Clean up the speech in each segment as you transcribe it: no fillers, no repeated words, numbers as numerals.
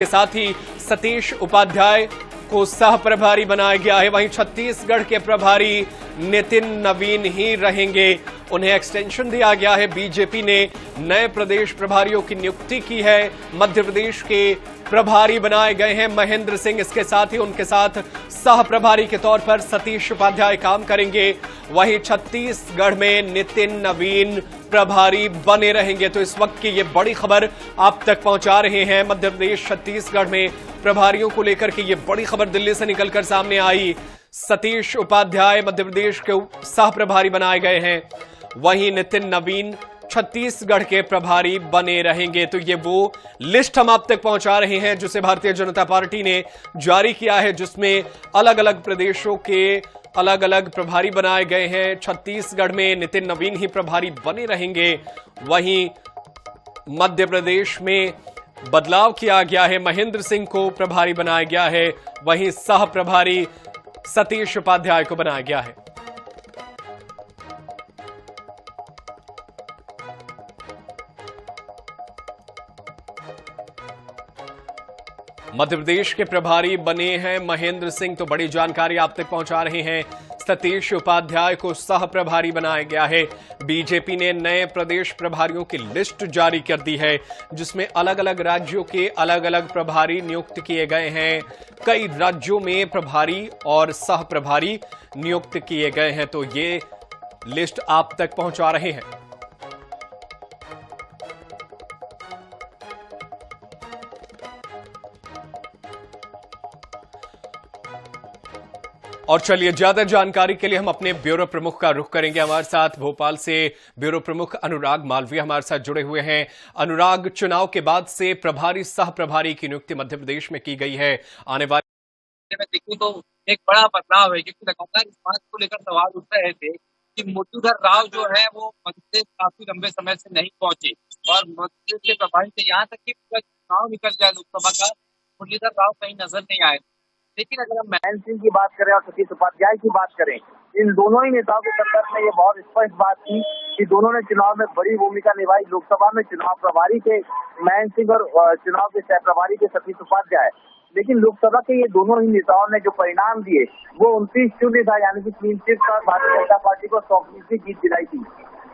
के साथ ही सतीश उपाध्याय को सह प्रभारी बनाया गया है। वहीं छत्तीसगढ़ के प्रभारी नितिन नवीन ही रहेंगे। उन्हें एक्सटेंशन दिया गया है। बीजेपी ने नए प्रदेश प्रभारियों की नियुक्ति की है। मध्य प्रदेश के प्रभारी बनाए गए हैं महेंद्र सिंह। इसके साथ ही उनके साथ सह प्रभारी के तौर पर सतीश उपाध्याय काम करेंगे। वहीं छत्तीसगढ़ में नितिन नवीन प्रभारी बने रहेंगे। तो इस वक्त की ये बड़ी खबर आप तक पहुंचा रहे हैं। मध्य प्रदेश छत्तीसगढ़ में प्रभारियों को लेकर के ये बड़ी खबर दिल्ली से निकलकर सामने आई। सतीश उपाध्याय मध्य प्रदेश के सह प्रभारी बनाए गए हैं। वहीं नितिन नवीन छत्तीसगढ़ के प्रभारी बने रहेंगे। तो ये वो लिस्ट हम आप तक पहुंचा रहे हैं जिसे भारतीय जनता पार्टी ने जारी किया है, जिसमें अलग अलग प्रदेशों के अलग अलग प्रभारी बनाए गए हैं। छत्तीसगढ़ में नितिन नवीन ही प्रभारी बने रहेंगे। वहीं मध्य प्रदेश में बदलाव किया गया है। महेंद्र सिंह को प्रभारी बनाया गया है। वहीं सह प्रभारी सतीश उपाध्याय को बनाया गया है। मध्य प्रदेश के प्रभारी बने हैं महेंद्र सिंह। तो बड़ी जानकारी आप तक पहुंचा रहे हैं। सतीश उपाध्याय को सह प्रभारी बनाया गया है। बीजेपी ने नए प्रदेश प्रभारियों की लिस्ट जारी कर दी है, जिसमें अलग अलग राज्यों के अलग अलग प्रभारी नियुक्त किए गए हैं। कई राज्यों में प्रभारी और सह प्रभारी नियुक्त किए गए हैं। तो ये लिस्ट आप तक पहुंचा रहे हैं। और चलिए, ज्यादा जानकारी के लिए हम अपने ब्यूरो प्रमुख का रुख करेंगे। हमारे साथ भोपाल से ब्यूरो प्रमुख अनुराग मालवीय हमारे साथ जुड़े हुए हैं। अनुराग, चुनाव के बाद से प्रभारी सह प्रभारी की नियुक्ति मध्य प्रदेश में की गई है। आने वाले में देखूं तो एक बड़ा बदलाव है, क्योंकि लगातार इस बात को लेकर सवाल उठ रहे थे कि मुरलीधर राव जो है वो मध्य प्रदेश काफी लंबे समय से नहीं पहुंचे, और मध्य प्रदेश के प्रभारी से यहाँ तक कि पूरा चुनाव निकल गया लोकसभा का, मुरलीधर राव कहीं नजर नहीं आए। लेकिन अगर हम महेंद्र सिंह की बात करें और सतीश उपाध्याय की बात करें, इन दोनों ही नेताओं के संदर्भ में ये बहुत स्पष्ट बात थी कि दोनों ने चुनाव में बड़ी भूमिका निभाई। लोकसभा में चुनाव प्रभारी थे महेंद्र सिंह और चुनाव के सह प्रभारी थे सतीश उपाध्याय। लेकिन लोकसभा के ये दोनों ही नेताओं ने जो परिणाम दिए वो 29-0 था, यानी कि क्लीन चिट पर भारतीय जनता पार्टी को 100% जीत दिलाई थी।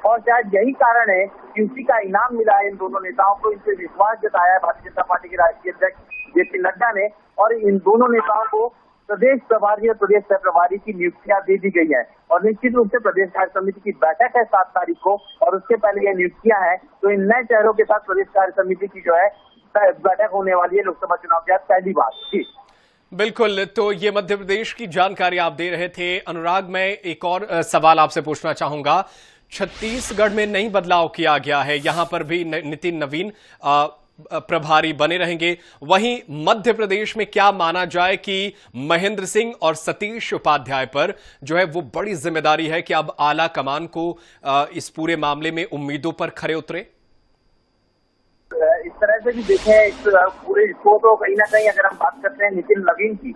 और शायद यही कारण है कि उसी का इनाम मिला है इन दोनों नेताओं को। इनसे विश्वास जताया है भारतीय जनता पार्टी के राष्ट्रीय अध्यक्ष जेपी नड्डा ने, और इन दोनों नेताओं को प्रदेश प्रभारी और प्रदेश सह प्रभारी की नियुक्तियां दे दी गई है। और निश्चित रूप से प्रदेश कार्य समिति की बैठक है 7 तारीख को, और उसके पहले ये नियुक्तियां हैं। तो इन नए चेहरों के साथ प्रदेश कार्य समिति की जो है बैठक होने वाली है लोकसभा चुनाव के बाद पहली बार। जी बिल्कुल। तो ये मध्य प्रदेश की जानकारी आप दे रहे थे। अनुराग, मैं एक और सवाल आपसे पूछना चाहूंगा। छत्तीसगढ़ में नई बदलाव किया गया है, यहां पर भी नितिन नवीन प्रभारी बने रहेंगे। वहीं मध्य प्रदेश में क्या माना जाए कि महेंद्र सिंह और सतीश उपाध्याय पर जो है वो बड़ी जिम्मेदारी है कि अब आला कमान को इस पूरे मामले में उम्मीदों पर खरे उतरे। इस तरह से भी देखें इस पूरे इसको, तो कहीं ना कहीं अगर हम बात करते हैं नितिन नवीन की,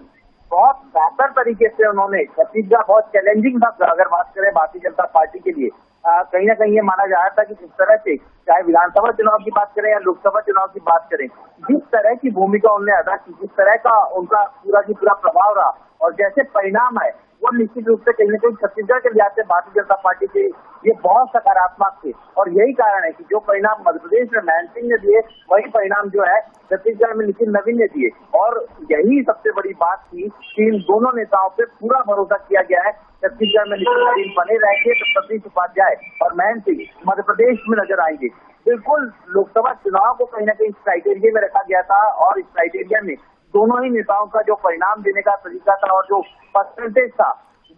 बहुत बेहतर तरीके से उन्होंने छत्तीसगढ़ बहुत चैलेंजिंग था अगर बात करें भारतीय जनता पार्टी के लिए। कहीं ना कहीं ये माना जा रहा था कि जिस तरह से चाहे विधानसभा चुनाव की बात करें या लोकसभा चुनाव की बात करें, जिस तरह की भूमिका उन्होंने अदा की, जिस तरह का उनका पूरा की पूरा प्रभाव रहा और जैसे परिणाम है, वो निश्चित रूप से कहीं ना कहीं छत्तीसगढ़ के लिहाज से भारतीय जनता पार्टी के ये बहुत सकारात्मक थे। और यही कारण है कि जो परिणाम मध्य प्रदेश में महेंद्र सिंह ने दिए, वही परिणाम जो है छत्तीसगढ़ में नितिन नवीन ने दिए। और यही सबसे बड़ी बात थी कि इन दोनों नेताओं पे पूरा भरोसा किया गया है। छत्तीसगढ़ में नितिन नवीन बने रहेंगे तो सतीश उपाध्याय और महेंद्र सिंह मध्य प्रदेश में नजर आएंगे। बिल्कुल लोकसभा चुनाव को कहीं ना कहीं इस क्राइटेरिया में रखा गया था, और इस क्राइटेरिया में दोनों ही नेताओं का जो परिणाम देने का तरीका था और जो परसेंटेज था,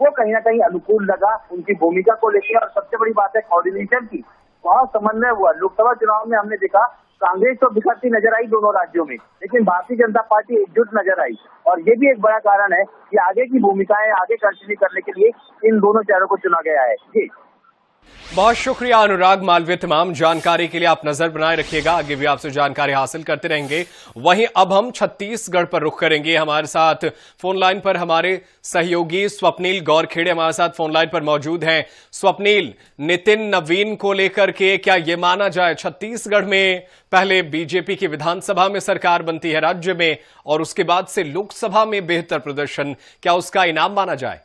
वो कहीं ना कहीं अनुकूल लगा उनकी भूमिका को लेकर। और सबसे बड़ी बात है कोऑर्डिनेशन की, बहुत समन्वय हुआ। लोकसभा चुनाव में हमने देखा कांग्रेस तो बिखरती नजर आई दोनों राज्यों में, लेकिन भारतीय जनता पार्टी एकजुट नजर आई। और ये भी एक बड़ा कारण है कि आगे की भूमिकाएं आगे कंटिन्यू करने के लिए इन दोनों चेहरों को चुना गया है। जी बहुत शुक्रिया अनुराग मालवीय। तमाम जानकारी के लिए आप नजर बनाए रखिएगा, आगे भी आपसे जानकारी हासिल करते रहेंगे। वहीं अब हम छत्तीसगढ़ पर रुख करेंगे। हमारे साथ फोन लाइन पर हमारे सहयोगी स्वप्नील गौरखेड़े हमारे साथ फोन लाइन पर मौजूद हैं। स्वप्नील, नितिन नवीन को लेकर के क्या यह माना जाए छत्तीसगढ़ में पहले बीजेपी की विधानसभा में सरकार बनती है राज्य में और उसके बाद से लोकसभा में बेहतर प्रदर्शन, क्या उसका इनाम माना जाए?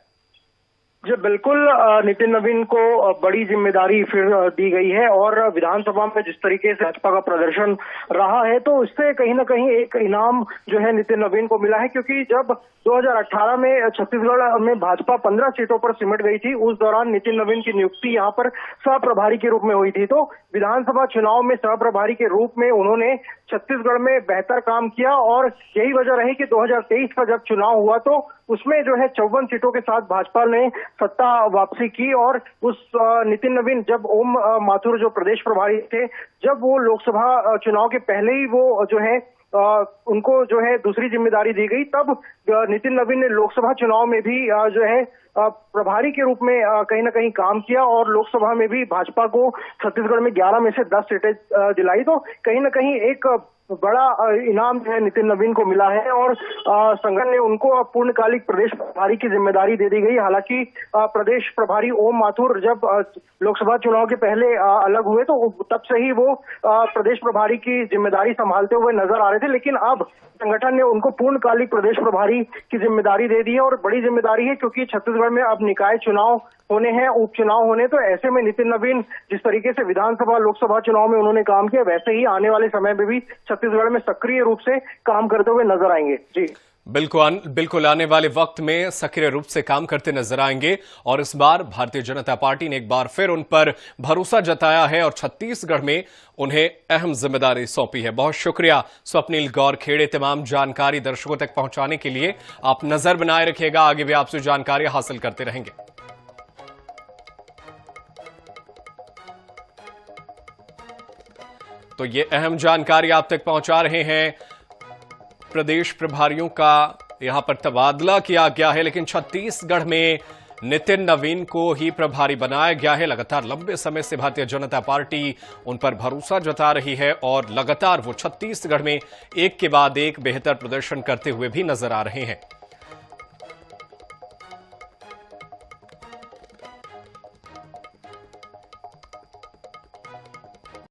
जी बिल्कुल, नितिन नवीन को बड़ी जिम्मेदारी फिर दी गई है और विधानसभा में जिस तरीके से भाजपा का प्रदर्शन रहा है तो इससे कहीं ना कहीं एक इनाम जो है नितिन नवीन को मिला है, क्योंकि जब 2018 में छत्तीसगढ़ में भाजपा 15 सीटों पर सिमट गई थी, उस दौरान नितिन नवीन की नियुक्ति यहाँ पर सह प्रभारी के रूप में हुई थी। तो विधानसभा चुनाव में सह प्रभारी के रूप में उन्होंने छत्तीसगढ़ में बेहतर काम किया और यही वजह रही कि 2023 का जब चुनाव हुआ तो उसमें जो है 54 सीटों के साथ भाजपा ने सत्ता वापसी की और उस नितिन नवीन जब ओम माथुर जो प्रदेश प्रभारी थे, जब वो लोकसभा चुनाव के पहले ही वो जो है उनको जो है दूसरी जिम्मेदारी दी गई, तब नितिन नवीन ने लोकसभा चुनाव में भी जो है प्रभारी के रूप में कहीं ना कहीं काम किया और लोकसभा में भी भाजपा को छत्तीसगढ़ में 11 में से 10 सीटें दिलाई। तो कहीं ना कहीं एक बड़ा इनाम जो है नितिन नवीन को मिला है और संगठन ने उनको पूर्णकालिक प्रदेश प्रभारी की जिम्मेदारी दे दी गई। हालांकि प्रदेश प्रभारी ओम माथुर जब लोकसभा चुनाव के पहले अलग हुए तो तब से ही वो प्रदेश प्रभारी की जिम्मेदारी संभालते हुए नजर आ रहे थे, लेकिन अब संगठन ने उनको पूर्णकालिक प्रदेश प्रभारी की जिम्मेदारी दे दी है और बड़ी जिम्मेदारी है क्योंकि छत्तीसगढ़ में अब निकाय चुनाव होने हैं, उपचुनाव होने। तो ऐसे में नितिन नवीन जिस तरीके से विधानसभा लोकसभा चुनाव में उन्होंने काम किया, वैसे ही आने वाले समय में भी छत्तीसगढ़ में सक्रिय रूप से काम करते हुए नजर आएंगे। जी बिल्कुल आने वाले वक्त में सक्रिय रूप से काम करते नजर आएंगे और इस बार भारतीय जनता पार्टी ने एक बार फिर उन पर भरोसा जताया है और छत्तीसगढ़ में उन्हें अहम जिम्मेदारी सौंपी है। बहुत शुक्रिया स्वप्नील गौरखेड़े, तमाम जानकारी दर्शकों तक पहुंचाने के लिए। आप नजर बनाए रखिएगा, आगे भी आपसे जानकारी हासिल करते रहेंगे। तो ये अहम जानकारी आप तक पहुंचा रहे हैं। प्रदेश प्रभारियों का यहां पर तबादला किया गया है, लेकिन छत्तीसगढ़ में नितिन नवीन को ही प्रभारी बनाया गया है। लगातार लंबे समय से भारतीय जनता पार्टी उन पर भरोसा जता रही है और लगातार वो छत्तीसगढ़ में एक के बाद एक बेहतर प्रदर्शन करते हुए भी नजर आ रहे हैं।